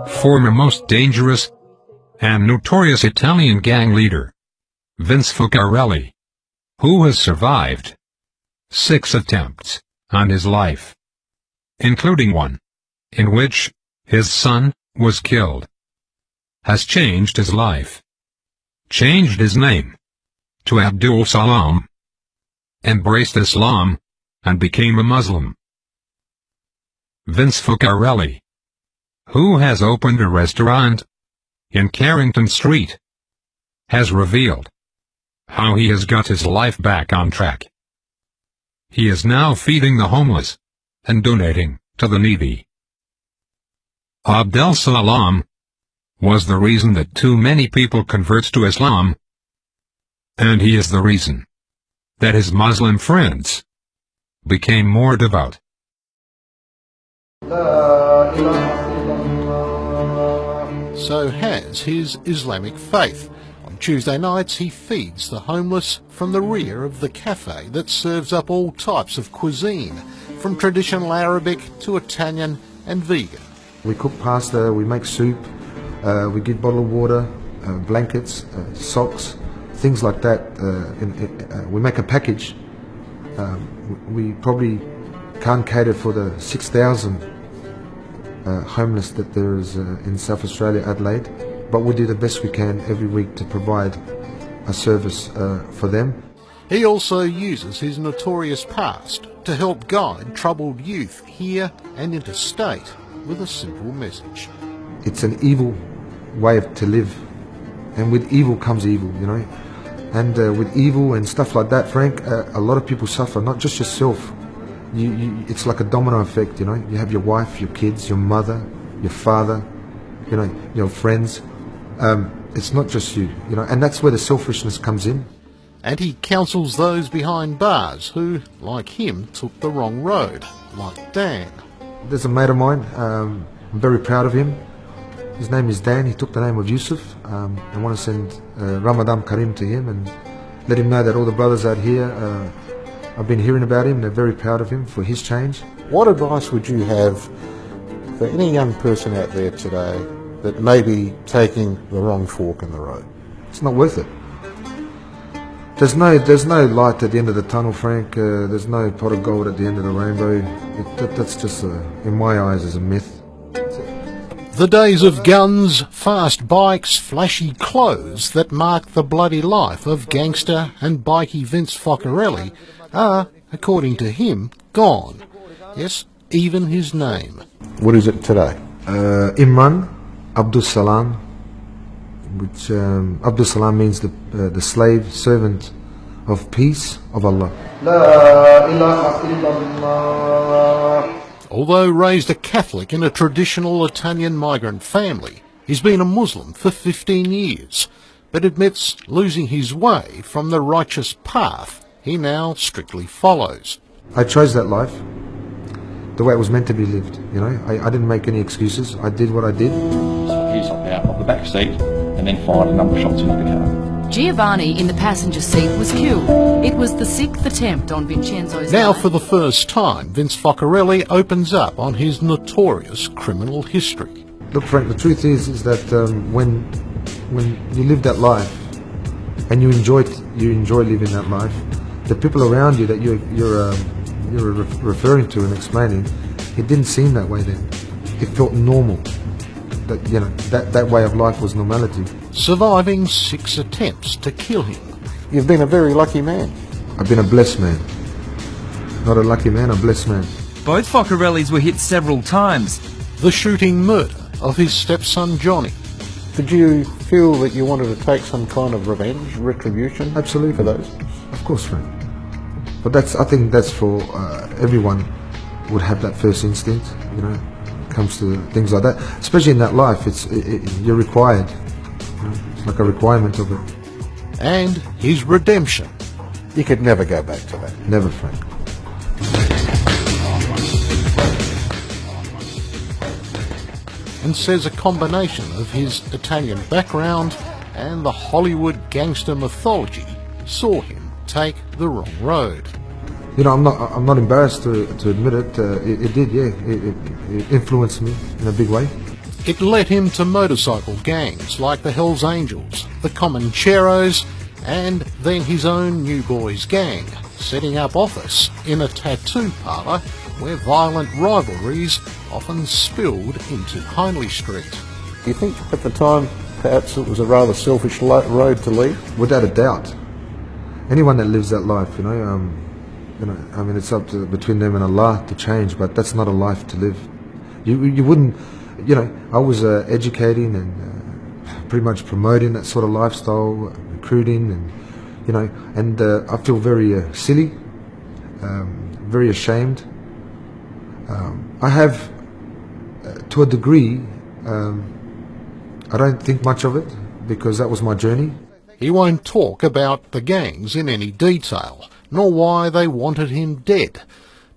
Former most dangerous and notorious Italian gang leader, Vince Focarelli, who has survived 6 attempts on his life, including one in which his son was killed, has changed his life, changed his name to Abdul Salam, embraced Islam, and became a Muslim. Vince Focarelli, who has opened a restaurant in Carrington Street, has revealed how he has got his life back on track. He is now feeding the homeless and donating to the needy. Abdel Salam was the reason that too many people convert to Islam, and he is the reason that his Muslim friends became more devout. So has his Islamic faith. On Tuesday nights he feeds the homeless from the rear of the cafe that serves up all types of cuisine, from traditional Arabic to Italian and vegan. We cook pasta, we make soup, we give bottled water, blankets, socks, things like that. We make a package. We probably can't cater for the 6,000 homeless that there is in South Australia, Adelaide, but we do the best we can every week to provide a service for them. He also uses his notorious past to help guide troubled youth here and interstate with a simple message. It's an evil way to live, and with evil comes evil, you know, and with evil and stuff like that, Frank, a lot of people suffer, not just yourself. It's like a domino effect, you know. You have your wife, your kids, your mother, your father, you know, your friends. It's not just you, you know, and that's where the selfishness comes in. And he counsels those behind bars who, like him, took the wrong road, like Dan. There's a mate of mine, I'm very proud of him. His name is Dan. He took the name of Yusuf. I want to send Ramadan Karim to him and let him know that all the brothers out here, I've been hearing about him. They're very proud of him for his change. What advice would you have for any young person out there today that may be taking the wrong fork in the road? It's not worth it. There's no light at the end of the tunnel, Frank. There's no pot of gold at the end of the rainbow. That's just, in my eyes, is a myth. The days of guns, fast bikes, flashy clothes that marked the bloody life of gangster and bikie Vince Focarelli are, according to him, gone. Yes, even his name. What is it today? Imran Abdul Salam, which Abdul Salam means the slave servant of peace of Allah. La ilaha illallah. Although raised a Catholic in a traditional Italian migrant family, he's been a Muslim for 15 years, but admits losing his way from the righteous path he now strictly follows. I chose that life the way it was meant to be lived, you know. I didn't make any excuses. I did what I did. So he hopped out of the back seat and then fired a number of shots into the car. Giovanni in the passenger seat was killed. It was the 6th attempt on Vincenzo's Now life. for the first time, Vince Focarelli opens up on his notorious criminal history. Look, Frank, the truth is that when you live that life and you enjoy living that life, the people around you that you're referring to and explaining, it didn't seem that way then. It felt normal. That, you know, that way of life was normality. Surviving 6 attempts to kill him. You've been a very lucky man. I've been a blessed man. Not a lucky man, a blessed man. Both Focarellis were hit several times. The shooting murder of his stepson Johnny. Did you feel that you wanted to take some kind of revenge, retribution? Absolutely. For those? Of course, Frank. But I think that's for everyone would have that first instinct, you know, comes to things like that. Especially in that life, you're required. You know, it's like a requirement of it. And his redemption. You could never go back to that. Never, Frank. And says a combination of his Italian background and the Hollywood gangster mythology saw him take the wrong road. You know, I'm not embarrassed to admit it. It did, yeah. It influenced me in a big way. It led him to motorcycle gangs like the Hells Angels, the Comancheros, and then his own New Boys gang, setting up office in a tattoo parlour where violent rivalries often spilled into Hindley Street. Do you think at the time perhaps it was a rather selfish road to lead? Without a doubt. Anyone that lives that life, you know, I mean, it's up to between them and Allah to change, but that's not a life to live. You wouldn't, you know, I was educating and pretty much promoting that sort of lifestyle, recruiting, and you know, and I feel very silly, very ashamed. I have, to a degree, I don't think much of it because that was my journey. He won't talk about the gangs in any detail, nor why they wanted him dead.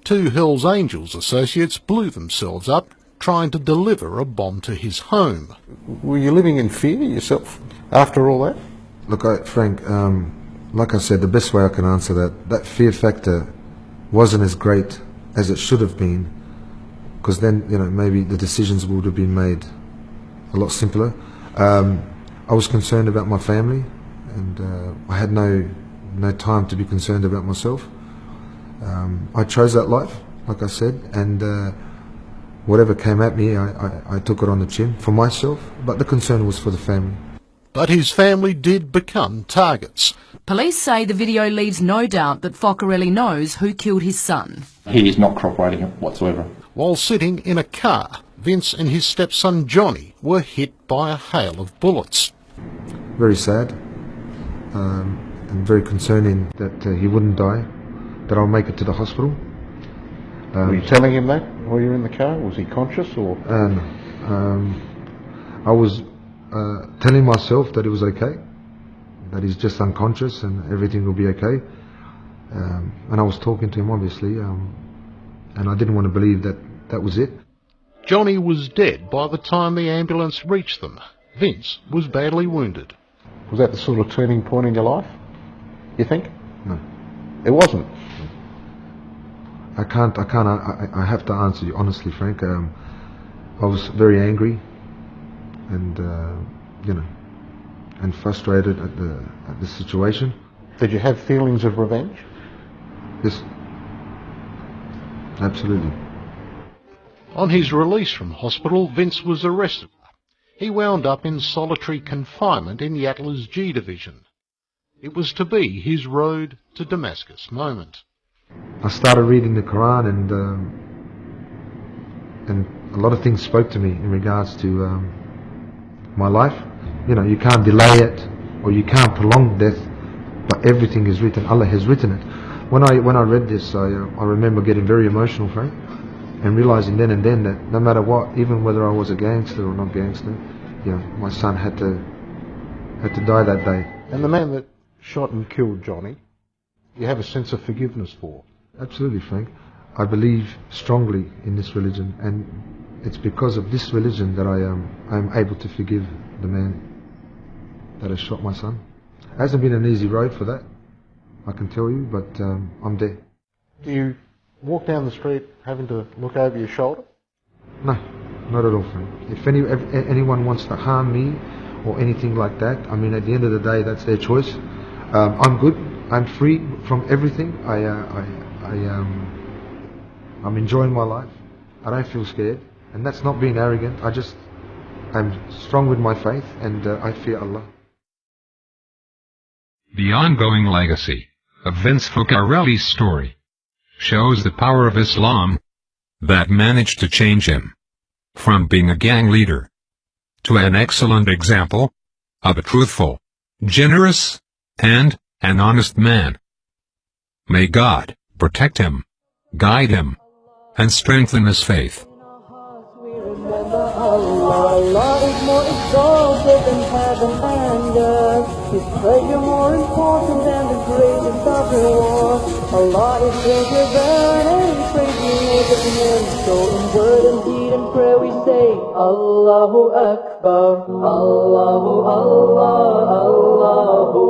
2 Hells Angels associates blew themselves up trying to deliver a bomb to his home. Were you living in fear yourself after all that? Look, Frank, like I said, the best way I can answer that fear factor wasn't as great as it should have been, because then, you know, maybe the decisions would have been made a lot simpler. I was concerned about my family, and I had no time to be concerned about myself. I chose that life, like I said, and whatever came at me, I took it on the chin for myself, but the concern was for the family. But his family did become targets. Police say the video leaves no doubt that Focarelli knows who killed his son. He is not cooperating whatsoever. While sitting in a car, Vince and his stepson Johnny were hit by a hail of bullets. Very sad, and very concerning that he wouldn't die, that I'll make it to the hospital. Were you telling him that while you were in the car? Was he conscious or? I was telling myself that it was okay, that he's just unconscious and everything will be okay. And I was talking to him, obviously, and I didn't want to believe that that was it. Johnny was dead by the time the ambulance reached them. Vince was badly wounded. Was that the sort of turning point in your life, you think? No. It wasn't? I have to answer you honestly, Frank. I was very angry and, you know, and frustrated at the situation. Did you have feelings of revenge? Yes. Absolutely. On his release from hospital, Vince was arrested. He wound up in solitary confinement in Yatla's G Division. It was to be his road to Damascus moment. I started reading the Quran, and a lot of things spoke to me in regards to my life. You know, you can't delay it, or you can't prolong death, but everything is written. Allah has written it. When I read this, I remember getting very emotional, Frank, and realizing then and then that no matter what, even whether I was a gangster or not gangster, you know, my son had to die that day. And the man that shot and killed Johnny, you have a sense of forgiveness for? Absolutely, Frank. I believe strongly in this religion, and it's because of this religion that I am able to forgive the man that has shot my son. It hasn't been an easy road for that, I can tell you, but I'm there. Do you walk down the street having to look over your shoulder? No, not at all, Frank. If anyone wants to harm me or anything like that, I mean, at the end of the day, that's their choice. I'm good. I'm free from everything. I'm enjoying my life. I don't feel scared, and that's not being arrogant. I'm strong with my faith, and I fear Allah. The ongoing legacy of Vince Focarelli's story shows the power of Islam that managed to change him from being a gang leader to an excellent example of a truthful, generous, and an honest man. May God protect him, guide him, and strengthen his faith. Allah is more exalted than heaven and earth. His treasure more important than the greatest of the war. Allah is greater than any praising of men. So in word and deed and prayer we say, Allahu Akbar, Allahu Allah, Allahu